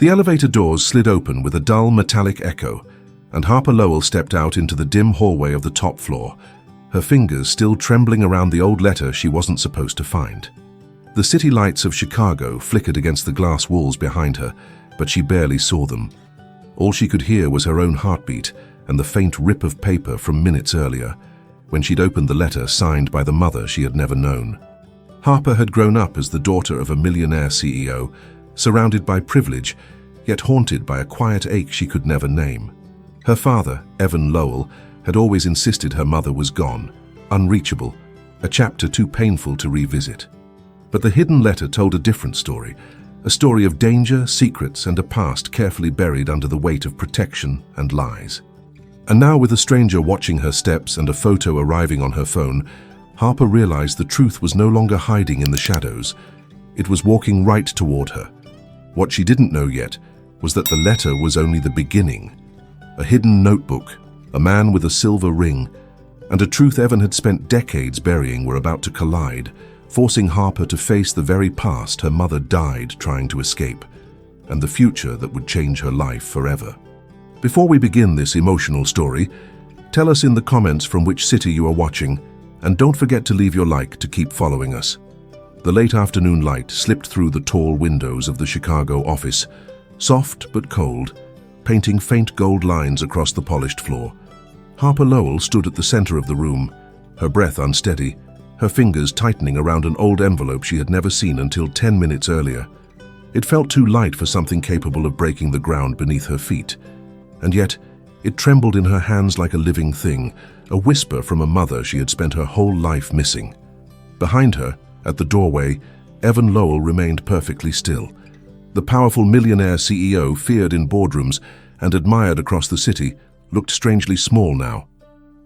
The elevator doors slid open with a dull metallic echo, and Harper Lowell stepped out into the dim hallway of the top floor, her fingers still trembling around the old letter she wasn't supposed to find. The city lights of Chicago flickered against the glass walls behind her, but she barely saw them. All she could hear was her own heartbeat and the faint rip of paper from minutes earlier, when she'd opened the letter signed by the mother she had never known. Harper had grown up as the daughter of a millionaire CEO, surrounded by privilege, yet haunted by a quiet ache she could never name. Her father, Evan Lowell, had always insisted her mother was gone, unreachable, a chapter too painful to revisit. But the hidden letter told a different story, a story of danger, secrets, and a past carefully buried under the weight of protection and lies. And now, with a stranger watching her steps and a photo arriving on her phone, Harper realized the truth was no longer hiding in the shadows. It was walking right toward her. What she didn't know yet was that the letter was only the beginning. A hidden notebook, a man with a silver ring, and a truth Evan had spent decades burying were about to collide, forcing Harper to face the very past her mother died trying to escape, and the future that would change her life forever. Before we begin this emotional story, tell us in the comments from which city you are watching, and don't forget to leave your like to keep following us. The late afternoon light slipped through the tall windows of the Chicago office, soft but cold, painting faint gold lines across the polished floor. Harper Lowell stood at the center of the room, her breath unsteady, her fingers tightening around an old envelope she had never seen until 10 minutes earlier. It felt too light for something capable of breaking the ground beneath her feet, and yet it trembled in her hands like a living thing, a whisper from a mother she had spent her whole life missing. Behind her, at the doorway, Evan Lowell remained perfectly still. The powerful millionaire CEO, feared in boardrooms and admired across the city, looked strangely small now.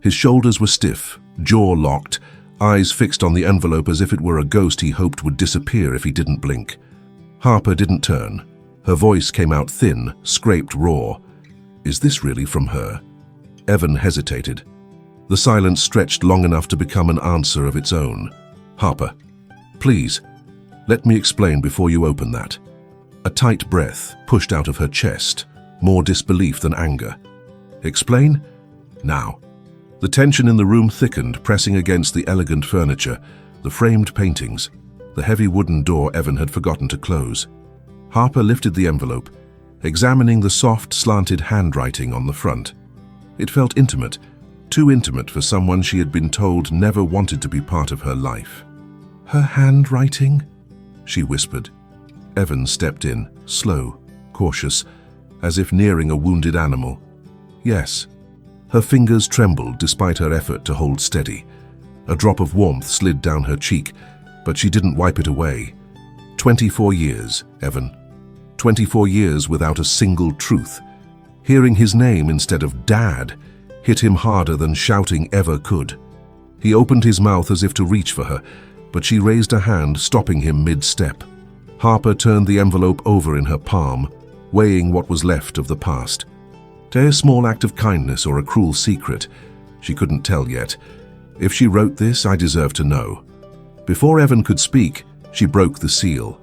His shoulders were stiff, jaw locked, eyes fixed on the envelope as if it were a ghost he hoped would disappear if he didn't blink. Harper didn't turn. Her voice came out thin, scraped raw. Is this really from her? Evan hesitated. The silence stretched long enough to become an answer of its own. Harper, please, let me explain before you open that. A tight breath pushed out of her chest, more disbelief than anger. Explain? Now. The tension in the room thickened, pressing against the elegant furniture, the framed paintings, the heavy wooden door Evan had forgotten to close. Harper lifted the envelope, examining the soft, slanted handwriting on the front. It felt intimate, too intimate for someone she had been told never wanted to be part of her life. Her handwriting? She whispered. Evan stepped in, slow, cautious, as if nearing a wounded animal. Yes. Her fingers trembled despite her effort to hold steady. A drop of warmth slid down her cheek, but she didn't wipe it away. 24 years, Evan. 24 years without a single truth. Hearing his name instead of Dad hit him harder than shouting ever could. He opened his mouth as if to reach for her, but she raised a hand, stopping him mid-step. Harper turned the envelope over in her palm, weighing what was left of the past. A small act of kindness or a cruel secret, she couldn't tell yet. If she wrote this, I deserve to know. Before Evan could speak, she broke the seal.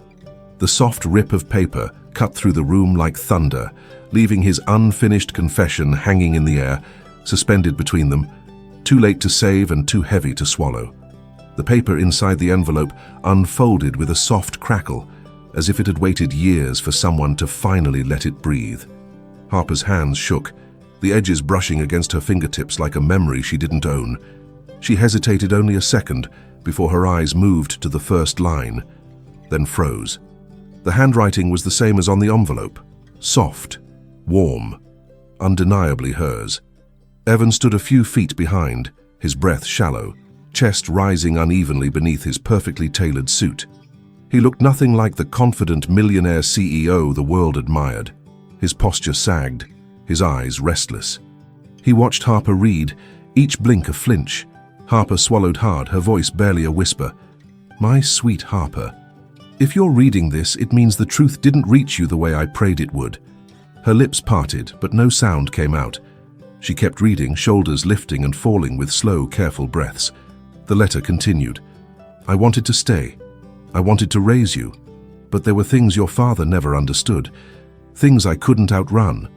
The soft rip of paper cut through the room like thunder, leaving his unfinished confession hanging in the air, suspended between them, too late to save and too heavy to swallow. The paper inside the envelope unfolded with a soft crackle, as if it had waited years for someone to finally let it breathe. Harper's hands shook, the edges brushing against her fingertips like a memory she didn't own. She hesitated only a second before her eyes moved to the first line, then froze. The handwriting was the same as on the envelope, soft, warm, undeniably hers. Evan stood a few feet behind, his breath shallow, chest rising unevenly beneath his perfectly tailored suit. He looked nothing like the confident millionaire CEO the world admired. His posture sagged, his eyes restless. He watched Harper read, each blink a flinch. Harper swallowed hard, her voice barely a whisper. My sweet Harper, if you're reading this, it means the truth didn't reach you the way I prayed it would. Her lips parted, but no sound came out. She kept reading, shoulders lifting and falling with slow, careful breaths. The letter continued. I wanted to stay. I wanted to raise you. But there were things your father never understood. Things I couldn't outrun.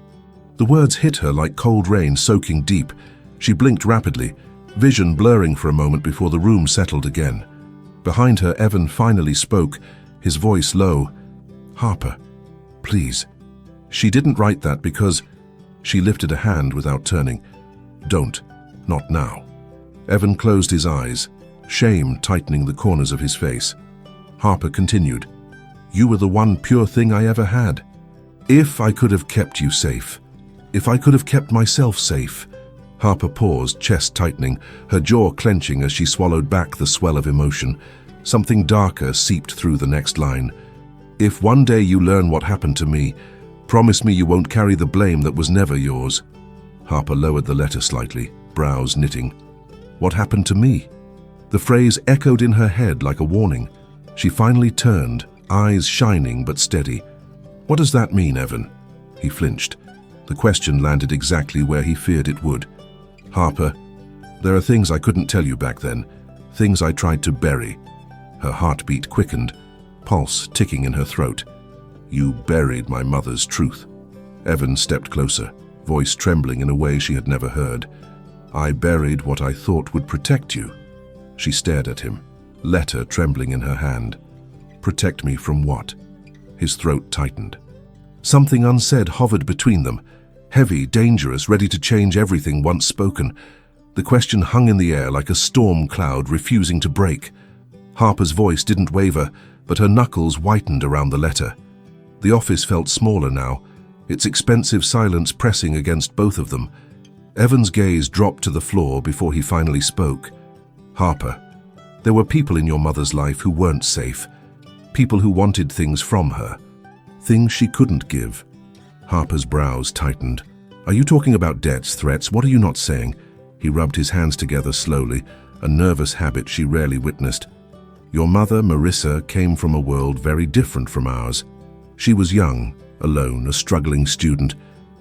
The words hit her like cold rain soaking deep. She blinked rapidly, vision blurring for a moment before the room settled again. Behind her, Evan finally spoke, his voice low. "Harper, please." She didn't write that because... She lifted a hand without turning. "Don't. Not now." Evan closed his eyes, shame tightening the corners of his face. Harper continued, "You were the one pure thing I ever had. If I could have kept you safe. If I could have kept myself safe." Harper paused, chest tightening, her jaw clenching as she swallowed back the swell of emotion. Something darker seeped through the next line. "If one day you learn what happened to me, promise me you won't carry the blame that was never yours." Harper lowered the letter slightly, brows knitting. What happened to me? The phrase echoed in her head like a warning. She finally turned, eyes shining but steady. "What does that mean, Evan?" He flinched. The question landed exactly where he feared it would. "Harper, there are things I couldn't tell you back then, things I tried to bury." Her heartbeat quickened, pulse ticking in her throat. "You buried my mother's truth." Evan stepped closer, voice trembling in a way she had never heard. "I buried what I thought would protect you." She stared at him, letter trembling in her hand. "Protect me from what?" His throat tightened. Something unsaid hovered between them, heavy, dangerous, ready to change everything once spoken. The question hung in the air like a storm cloud refusing to break. Harper's voice didn't waver, but her knuckles whitened around the letter. The office felt smaller now, its expensive silence pressing against both of them. Evan's gaze dropped to the floor before he finally spoke. "Harper, there were people in your mother's life who weren't safe. People who wanted things from her. Things she couldn't give." Harper's brows tightened. "Are you talking about debts, threats? What are you not saying?" He rubbed his hands together slowly, a nervous habit she rarely witnessed. "Your mother, Marissa, came from a world very different from ours. She was young, alone, a struggling student,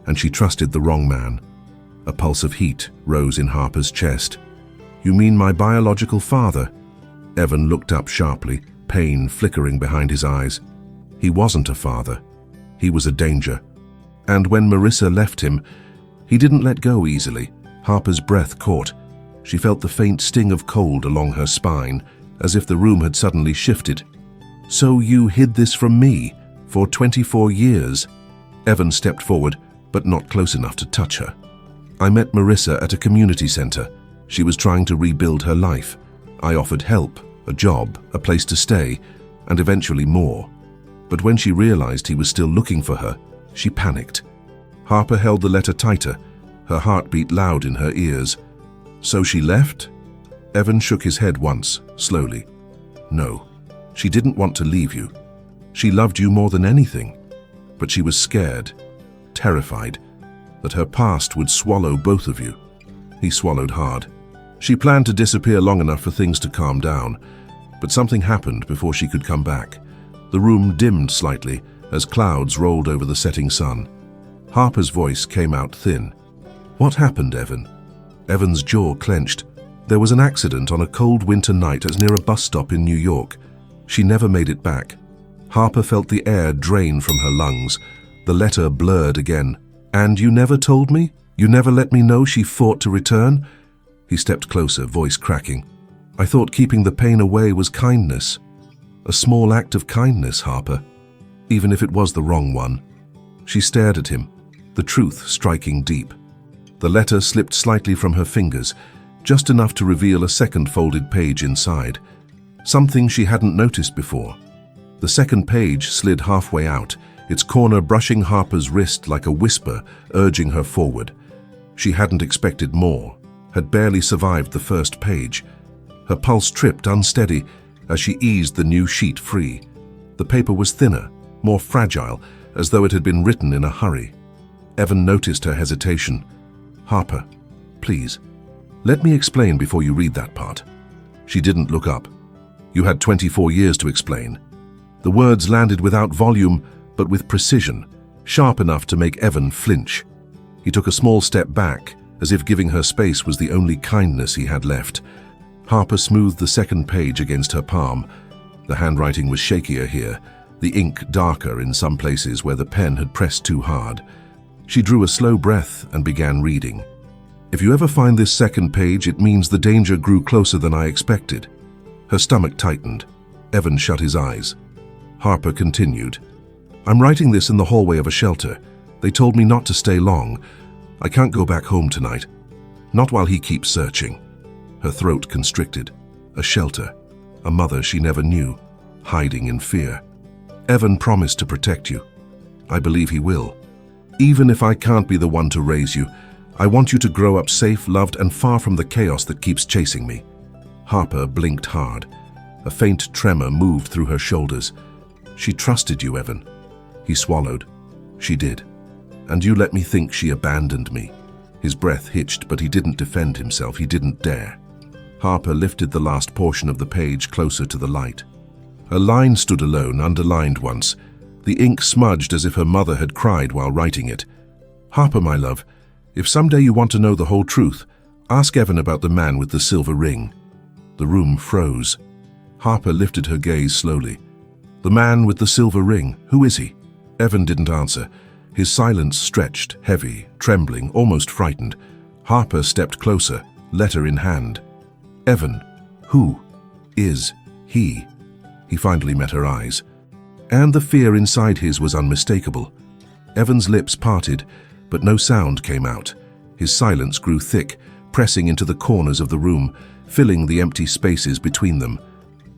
and she trusted the wrong man." A pulse of heat rose in Harper's chest. "You mean my biological father?" Evan looked up sharply, pain flickering behind his eyes. He wasn't a father. He was a danger. And when Marissa left him, he didn't let go easily. Harper's breath caught. She felt the faint sting of cold along her spine, as if the room had suddenly shifted. "So you hid this from me for 24 years? Evan stepped forward, but not close enough to touch her. "I met Marissa at a community center. She was trying to rebuild her life. I offered help, a job, a place to stay, and eventually more. But when she realized he was still looking for her, she panicked." Harper held the letter tighter, her heartbeat loud in her ears. "So she left?" Evan shook his head once, slowly. "No, she didn't want to leave you. She loved you more than anything. But she was scared, terrified, that her past would swallow both of you." He swallowed hard. "She planned to disappear long enough for things to calm down, but something happened before she could come back." The room dimmed slightly as clouds rolled over the setting sun. Harper's voice came out thin. "What happened, Evan?" Evan's jaw clenched. "There was an accident on a cold winter night near a bus stop in New York. She never made it back." Harper felt the air drain from her lungs. The letter blurred again. "And you never told me? You never let me know she fought to return?" He stepped closer, voice cracking. "I thought keeping the pain away was kindness. A small act of kindness, Harper, even if it was the wrong one." She stared at him, the truth striking deep. The letter slipped slightly from her fingers, just enough to reveal a second folded page inside. Something she hadn't noticed before. The second page slid halfway out, its corner brushing Harper's wrist like a whisper, urging her forward. She hadn't expected more, had barely survived the first page. Her pulse tripped unsteady as she eased the new sheet free. The paper was thinner, more fragile, as though it had been written in a hurry. Evan noticed her hesitation. "Harper, please, let me explain before you read that part." She didn't look up. "You had 24 years to explain." The words landed without volume, but with precision, sharp enough to make Evan flinch. He took a small step back, as if giving her space was the only kindness he had left. Harper smoothed the second page against her palm. The handwriting was shakier here, the ink darker in some places where the pen had pressed too hard. She drew a slow breath and began reading. "If you ever find this second page, it means the danger grew closer than I expected." Her stomach tightened. Evan shut his eyes. Harper continued. "I'm writing this in the hallway of a shelter. They told me not to stay long. I can't go back home tonight. Not while he keeps searching." Her throat constricted. A shelter. A mother she never knew, hiding in fear. "Evan promised to protect you. I believe he will. Even if I can't be the one to raise you, I want you to grow up safe, loved, and far from the chaos that keeps chasing me." Harper blinked hard. A faint tremor moved through her shoulders. "She trusted you, Evan." He swallowed. "She did. And you let me think she abandoned me." His breath hitched, but he didn't defend himself. He didn't dare. Harper lifted the last portion of the page closer to the light. A line stood alone, underlined once. The ink smudged as if her mother had cried while writing it. "Harper, my love, if someday you want to know the whole truth, ask Evan about the man with the silver ring." The room froze. Harper lifted her gaze slowly. "The man with the silver ring, who is he?" Evan didn't answer. His silence stretched, heavy, trembling, almost frightened. Harper stepped closer, letter in hand. "Evan, who is he?" He finally met her eyes. And the fear inside his was unmistakable. Evan's lips parted, but no sound came out. His silence grew thick, pressing into the corners of the room, filling the empty spaces between them.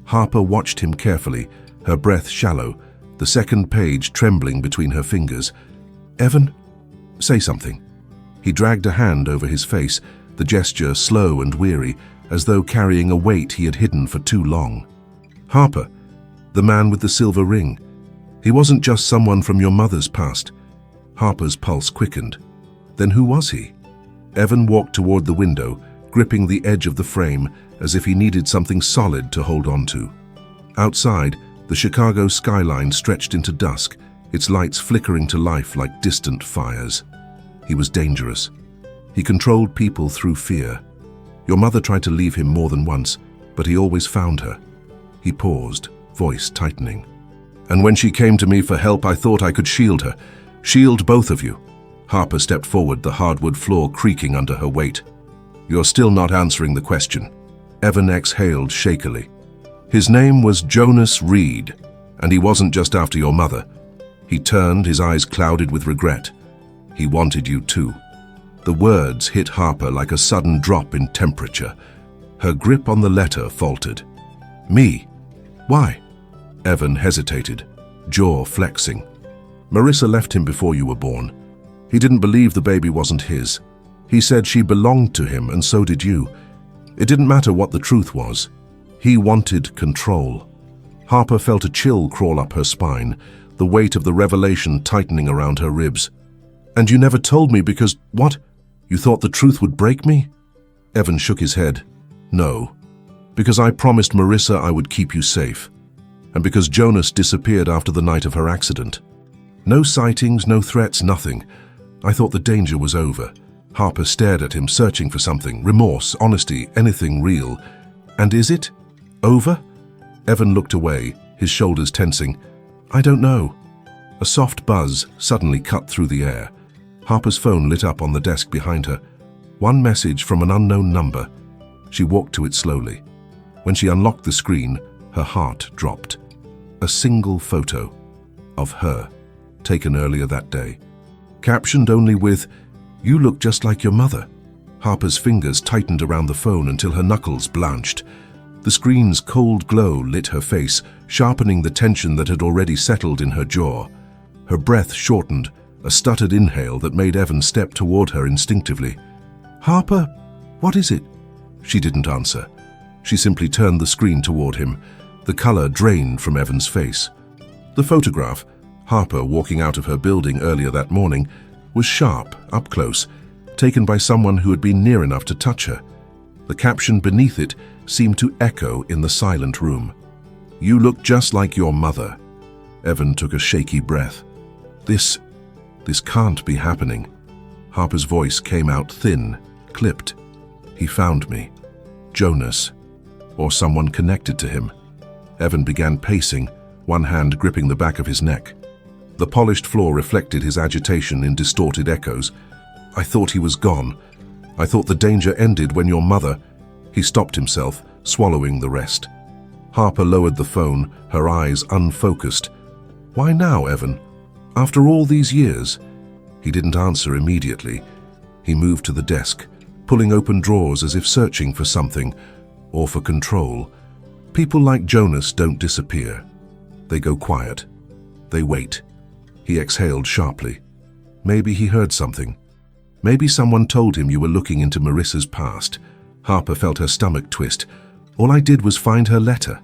Harper watched him carefully, her breath shallow, the second page trembling between her fingers. "Evan, say something." He dragged a hand over his face, the gesture slow and weary, as though carrying a weight he had hidden for too long. "Harper, the man with the silver ring. He wasn't just someone from your mother's past." Harper's pulse quickened. Then who was he? Evan walked toward the window, gripping the edge of the frame as if he needed something solid to hold on to. Outside, the Chicago skyline stretched into dusk, its lights flickering to life like distant fires. He was dangerous. He controlled people through fear. Your mother tried to leave him more than once, but he always found her. He paused, voice tightening. "And when she came to me for help, I thought I could shield her. Shield both of you." Harper stepped forward, the hardwood floor creaking under her weight. "You're still not answering the question." Evan exhaled shakily. "His name was Jonas Reed, and he wasn't just after your mother." He turned, his eyes clouded with regret. "He wanted you too." The words hit Harper like a sudden drop in temperature. Her grip on the letter faltered. "Me? Why?" Evan hesitated, jaw flexing. "Marissa left him before you were born. He didn't believe the baby wasn't his. He said she belonged to him, and so did you. It didn't matter what the truth was. He wanted control." Harper felt a chill crawl up her spine, the weight of the revelation tightening around her ribs. "And you never told me because, what? You thought the truth would break me?" Evan shook his head. "No. Because I promised Marissa I would keep you safe. And because Jonas disappeared after the night of her accident. No sightings, no threats, nothing. I thought the danger was over." Harper stared at him, searching for something, remorse, honesty, anything real. "And is it? Over?" Evan looked away, his shoulders tensing. "I don't know." A soft buzz suddenly cut through the air. Harper's phone lit up on the desk behind her. One message from an unknown number. She walked to it slowly. When she unlocked the screen, her heart dropped. A single photo of her, taken earlier that day. Captioned only with, "You look just like your mother." Harper's fingers tightened around the phone until her knuckles blanched. The screen's cold glow lit her face, sharpening the tension that had already settled in her jaw. Her breath shortened, a stuttered inhale that made Evan step toward her instinctively. "Harper, what is it?" She didn't answer. She simply turned the screen toward him. The color drained from Evan's face. The photograph, Harper walking out of her building earlier that morning, was sharp, up close, taken by someone who had been near enough to touch her. The caption beneath it seemed to echo in the silent room. "You look just like your mother." Evan took a shaky breath. This can't be happening." Harper's voice came out thin, clipped. "He found me. Jonas. Or someone connected to him." Evan began pacing, one hand gripping the back of his neck. The polished floor reflected his agitation in distorted echoes. "I thought he was gone. I thought the danger ended when your mother—" He stopped himself, swallowing the rest. Harper lowered the phone, her eyes unfocused. "Why now, Evan? After all these years?" He didn't answer immediately. He moved to the desk, pulling open drawers as if searching for something, or for control. People like Jonas don't disappear. They go quiet. They wait. He exhaled sharply. Maybe he heard something. Maybe someone told him you were looking into Marissa's past. Harper felt her stomach twist. All I did was find her letter.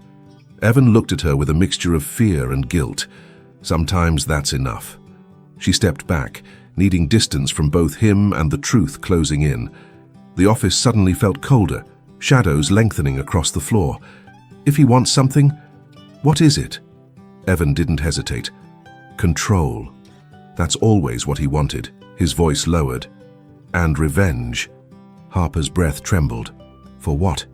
Evan looked at her with a mixture of fear and guilt. Sometimes that's enough. She stepped back, needing distance from both him and the truth closing in. The office suddenly felt colder, shadows lengthening across the floor. If he wants something, what is it? Evan didn't hesitate. Control. That's always what he wanted. His voice lowered. And revenge. Harper's breath trembled. For what?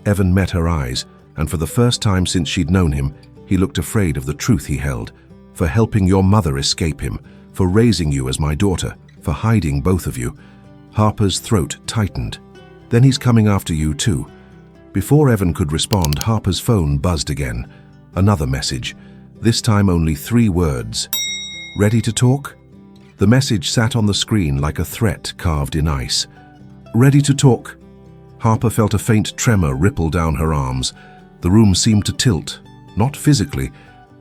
Evan met her eyes, and for the first time since she'd known him, he looked afraid of the truth he held. For helping your mother escape him, for raising you as my daughter, for hiding both of you. Harper's throat tightened. Then he's coming after you too. Before Evan could respond, Harper's phone buzzed again. Another message. This time only 3 words. Ready to talk? The message sat on the screen like a threat carved in ice. Ready to talk? Harper felt a faint tremor ripple down her arms. The room seemed to tilt, not physically,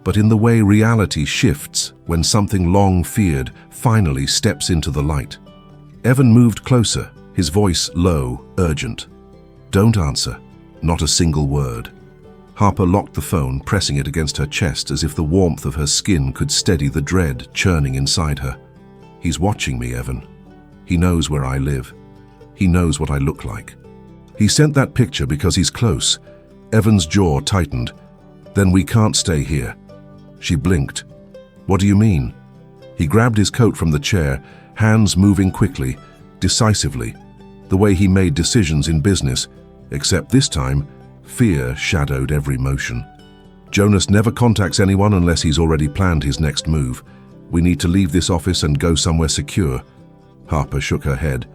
but in the way reality shifts when something long feared finally steps into the light. Evan moved closer, his voice low, urgent. Don't answer. Not a single word. Harper locked the phone, pressing it against her chest as if the warmth of her skin could steady the dread churning inside her. He's watching me, Evan. He knows where I live. He knows what I look like. He sent that picture because he's close. Evan's jaw tightened. Then we can't stay here. She blinked. What do you mean? He grabbed his coat from the chair, hands moving quickly, decisively, the way he made decisions in business, except this time, fear shadowed every motion. Jonas never contacts anyone unless he's already planned his next move. We need to leave this office and go somewhere secure. Harper shook her head.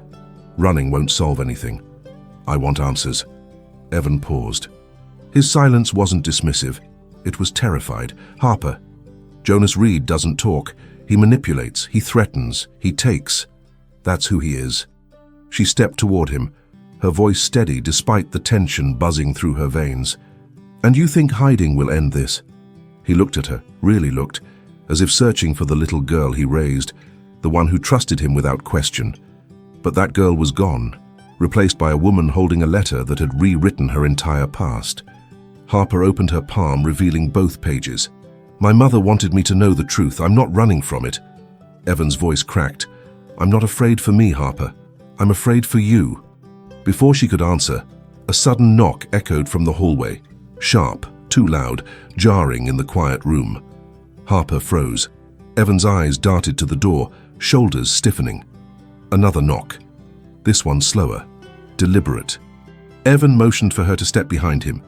Running won't solve anything. I want answers. Evan paused. His silence wasn't dismissive. It was terrified. Harper. Jonas Reed doesn't talk. He manipulates. He threatens. He takes. That's who he is. She stepped toward him, her voice steady despite the tension buzzing through her veins. And you think hiding will end this? He looked at her, really looked, as if searching for the little girl he raised, the one who trusted him without question. But that girl was gone, replaced by a woman holding a letter that had rewritten her entire past. Harper opened her palm, revealing both pages. My mother wanted me to know the truth. I'm not running from it. Evan's voice cracked. I'm not afraid for me, Harper. I'm afraid for you. Before she could answer, a sudden knock echoed from the hallway. Sharp, too loud, jarring in the quiet room. Harper froze. Evan's eyes darted to the door, shoulders stiffening. Another knock. This one slower, deliberate. Evan motioned for her to step behind him,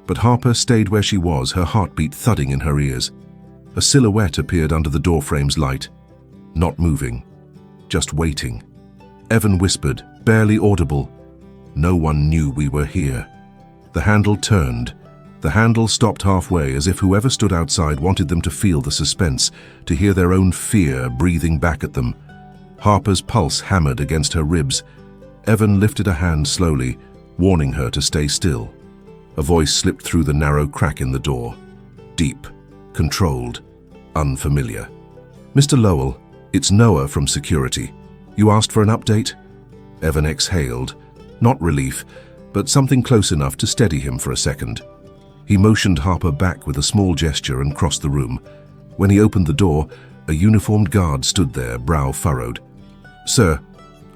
but Harper stayed where she was, her heartbeat thudding in her ears. A silhouette appeared under the doorframe's light. Not moving, just waiting. Evan whispered, barely audible. No one knew we were here. The handle turned. The handle stopped halfway, as if whoever stood outside wanted them to feel the suspense, to hear their own fear breathing back at them. Harper's pulse hammered against her ribs. Evan lifted a hand slowly, warning her to stay still. A voice slipped through the narrow crack in the door. Deep, controlled, unfamiliar. Mr. Lowell, it's Noah from security. You asked for an update? Evan exhaled. Not relief, but something close enough to steady him for a second. He motioned Harper back with a small gesture and crossed the room. When he opened the door, a uniformed guard stood there, brow furrowed. Sir,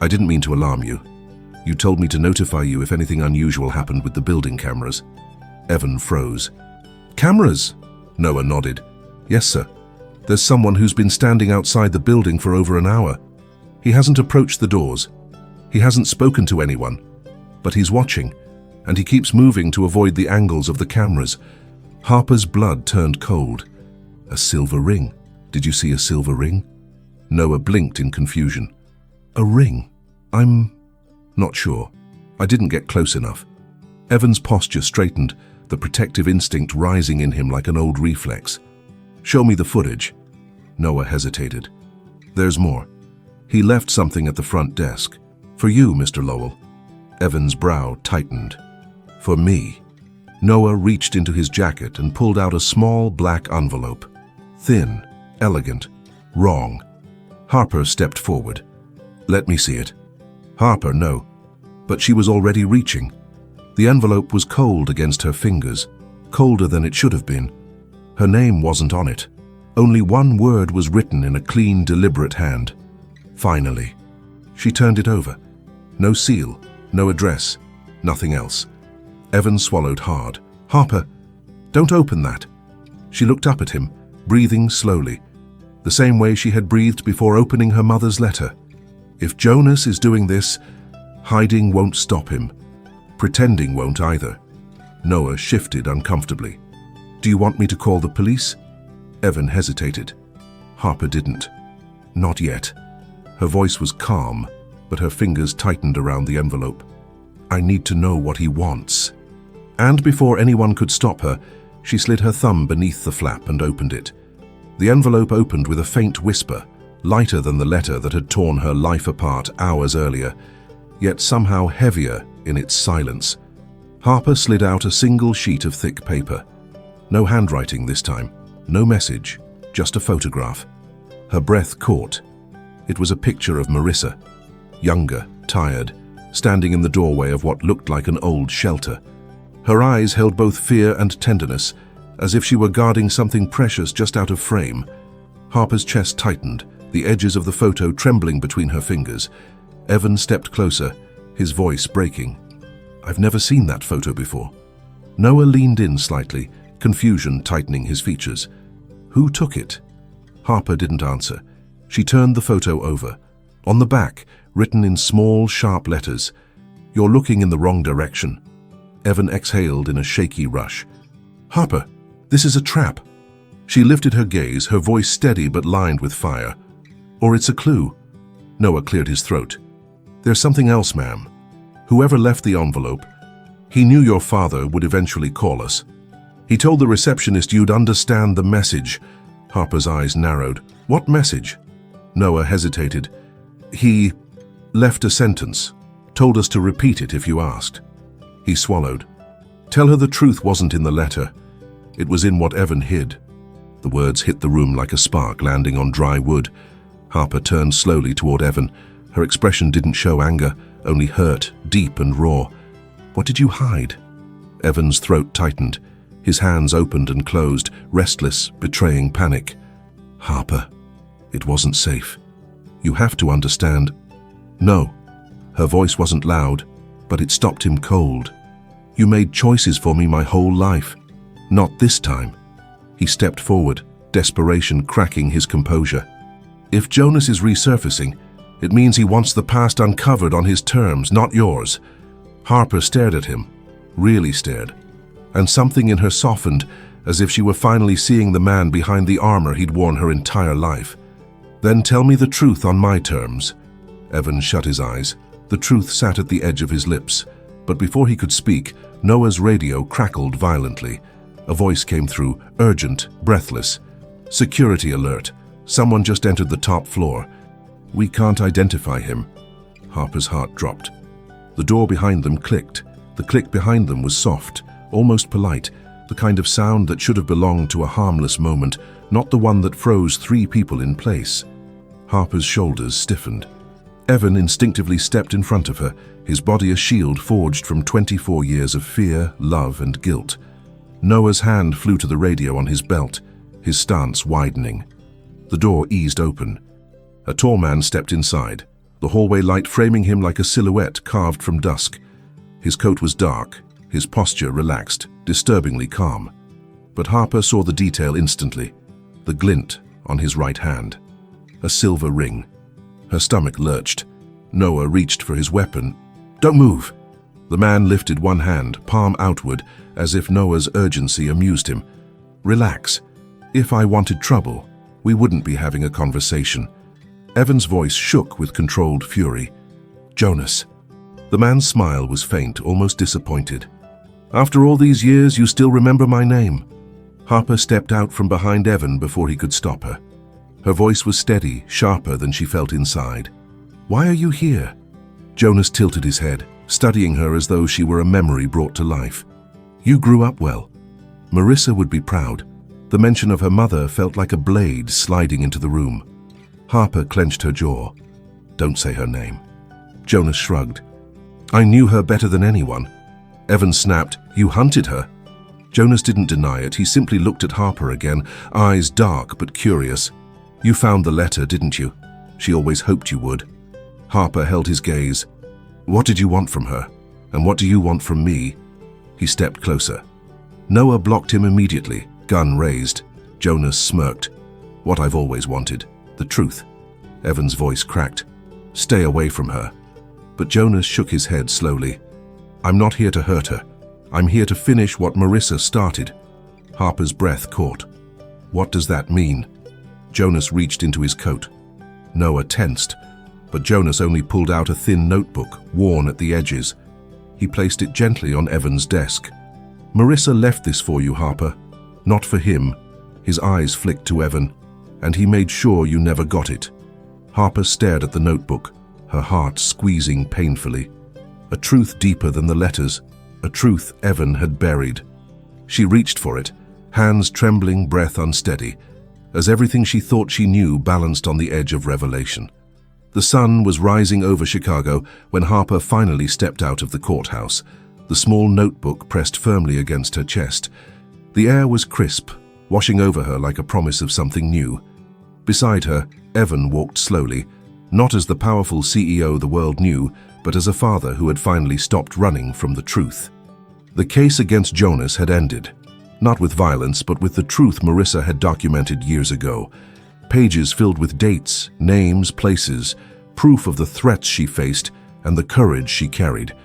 I didn't mean to alarm you. You told me to notify you if anything unusual happened with the building cameras. Evan froze. Cameras? Noah nodded. Yes, sir. There's someone who's been standing outside the building for over an hour. He hasn't approached the doors. He hasn't spoken to anyone. But he's watching, and he keeps moving to avoid the angles of the cameras. Harper's blood turned cold. A silver ring. Did you see a silver ring? Noah blinked in confusion. A ring? I'm not sure. I didn't get close enough. Evan's posture straightened, the protective instinct rising in him like an old reflex. Show me the footage. Noah hesitated. There's more. He left something at the front desk. For you, Mr. Lowell. Evan's brow tightened. For me. Noah reached into his jacket and pulled out a small black envelope. Thin, elegant, wrong. Harper stepped forward. Let me see it. Harper, no. But she was already reaching. The envelope was cold against her fingers, colder than it should have been. Her name wasn't on it. Only one word was written in a clean, deliberate hand. Finally. She turned it over. No seal, no address, nothing else. Evan swallowed hard. Harper, don't open that. She looked up at him, breathing slowly, the same way she had breathed before opening her mother's letter. If Jonas is doing this, hiding won't stop him. Pretending won't either. Noah shifted uncomfortably. Do you want me to call the police? Evan hesitated. Harper didn't. Not yet. Her voice was calm, but her fingers tightened around the envelope. I need to know what he wants. And before anyone could stop her, she slid her thumb beneath the flap and opened it. The envelope opened with a faint whisper, lighter than the letter that had torn her life apart hours earlier, yet somehow heavier in its silence. Harper slid out a single sheet of thick paper. No handwriting this time, no message, just a photograph. Her breath caught. It was a picture of Marissa, younger, tired, standing in the doorway of what looked like an old shelter. Her eyes held both fear and tenderness, as if she were guarding something precious just out of frame. Harper's chest tightened, the edges of the photo trembling between her fingers. Evan stepped closer, his voice breaking. I've never seen that photo before. Noah leaned in slightly, confusion tightening his features. Who took it? Harper didn't answer. She turned the photo over. On the back, written in small, sharp letters, "You're looking in the wrong direction." Evan exhaled in a shaky rush. Harper, this is a trap. She lifted her gaze, her voice steady but lined with fire. Or it's a clue. Noah cleared his throat. There's something else, ma'am. Whoever left the envelope, he knew your father would eventually call us. He told the receptionist you'd understand the message. Harper's eyes narrowed. What message? Noah hesitated. He left a sentence, told us to repeat it if you asked. He swallowed. Tell her the truth wasn't in the letter. It was in what Evan hid. The words hit the room like a spark landing on dry wood. Harper turned slowly toward Evan. Her expression didn't show anger, only hurt, deep and raw. What did you hide? Evan's throat tightened. His hands opened and closed, restless, betraying panic. Harper, it wasn't safe. You have to understand. No. Her voice wasn't loud, but it stopped him cold. You made choices for me my whole life. Not this time. He stepped forward, desperation cracking his composure. If Jonas is resurfacing, it means he wants the past uncovered on his terms, not yours. Harper stared at him, really stared, and something in her softened, as if she were finally seeing the man behind the armor he'd worn her entire life. Then tell me the truth on my terms. Evan shut his eyes. The truth sat at the edge of his lips, but before he could speak, Noah's radio crackled violently. A voice came through, urgent, breathless. Security alert. Someone just entered the top floor. We can't identify him. Harper's heart dropped. The door behind them clicked. The click behind them was soft, almost polite, the kind of sound that should have belonged to a harmless moment, not the one that froze 3 people in place. Harper's shoulders stiffened. Evan instinctively stepped in front of her, his body a shield forged from 24 years of fear, love, and guilt. Noah's hand flew to the radio on his belt, his stance widening. The door eased open. A tall man stepped inside, the hallway light framing him like a silhouette carved from dusk. His coat was dark, his posture relaxed, disturbingly calm. But Harper saw the detail instantly, the glint on his right hand. A silver ring. Her stomach lurched. Noah reached for his weapon. Don't move! The man lifted one hand, palm outward, as if Noah's urgency amused him. Relax. If I wanted trouble, we wouldn't be having a conversation. Evan's voice shook with controlled fury. Jonas. The man's smile was faint, almost disappointed. After all these years, you still remember my name? Harper stepped out from behind Evan before he could stop her. Her voice was steady, sharper than she felt inside. Why are you here? Jonas tilted his head, studying her as though she were a memory brought to life. You grew up well. Marissa would be proud. The mention of her mother felt like a blade sliding into the room. Harper clenched her jaw. Don't say her name. Jonas shrugged. I knew her better than anyone. Evan snapped, You hunted her? Jonas didn't deny it. He simply looked at Harper again, eyes dark but curious. You found the letter, didn't you? She always hoped you would. Harper held his gaze. What did you want from her? And what do you want from me? He stepped closer. Noah blocked him immediately, gun raised. Jonas smirked. What I've always wanted. The truth. Evan's voice cracked. Stay away from her. But Jonas shook his head slowly. I'm not here to hurt her. I'm here to finish what Marissa started. Harper's breath caught. What does that mean? Jonas reached into his coat. Noah tensed, but Jonas only pulled out a thin notebook, worn at the edges. He placed it gently on Evan's desk. Marissa left this for you, Harper. Not for him. His eyes flicked to Evan, and he made sure you never got it. Harper stared at the notebook, her heart squeezing painfully. A truth deeper than the letters, a truth Evan had buried. She reached for it, hands trembling, breath unsteady, as everything she thought she knew balanced on the edge of revelation. The sun was rising over Chicago when Harper finally stepped out of the courthouse, the small notebook pressed firmly against her chest. The air was crisp, washing over her like a promise of something new. Beside her, Evan walked slowly, not as the powerful CEO the world knew, but as a father who had finally stopped running from the truth. The case against Jonas had ended, not with violence, but with the truth Marissa had documented years ago. Pages filled with dates, names, places, proof of the threats she faced and the courage she carried.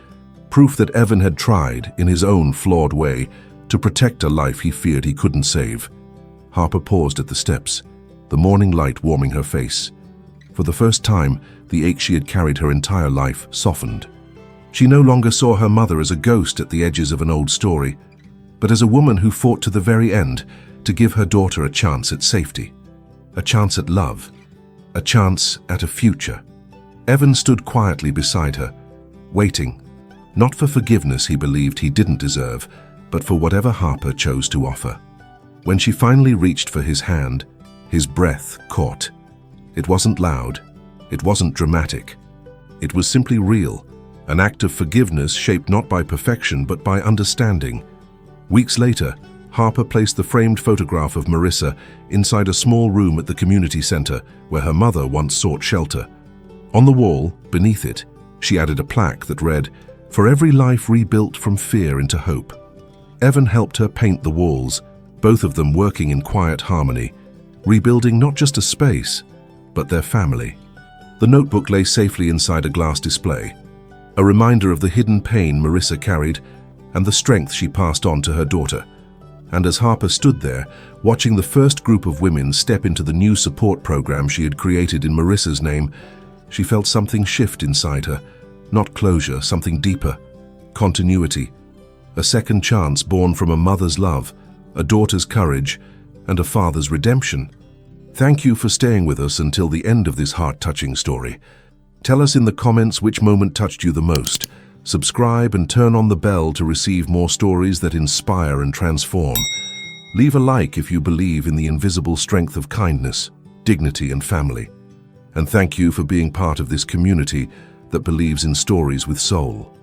Proof that Evan had tried, in his own flawed way, to protect a life he feared he couldn't save. Harper paused at the steps, the morning light warming her face. For the first time, the ache she had carried her entire life softened. She no longer saw her mother as a ghost at the edges of an old story, but as a woman who fought to the very end to give her daughter a chance at safety, a chance at love, a chance at a future. Evan stood quietly beside her, waiting, not for forgiveness he believed he didn't deserve, but for whatever Harper chose to offer. When she finally reached for his hand, his breath caught. It wasn't loud, it wasn't dramatic. It was simply real, an act of forgiveness shaped not by perfection but by understanding. Weeks later, Harper placed the framed photograph of Marissa inside a small room at the community center where her mother once sought shelter. On the wall, beneath it, she added a plaque that read, "For every life rebuilt from fear into hope." Evan helped her paint the walls, both of them working in quiet harmony, rebuilding not just a space, but their family. The notebook lay safely inside a glass display, a reminder of the hidden pain Marissa carried and the strength she passed on to her daughter. And as Harper stood there, watching the first group of women step into the new support program she had created in Marissa's name, she felt something shift inside her. Not closure, something deeper. Continuity. A second chance born from a mother's love, a daughter's courage, and a father's redemption. Thank you for staying with us until the end of this heart-touching story. Tell us in the comments which moment touched you the most. Subscribe and turn on the bell to receive more stories that inspire and transform. Leave a like if you believe in the invisible strength of kindness, dignity, and family. And thank you for being part of this community that believes in stories with soul.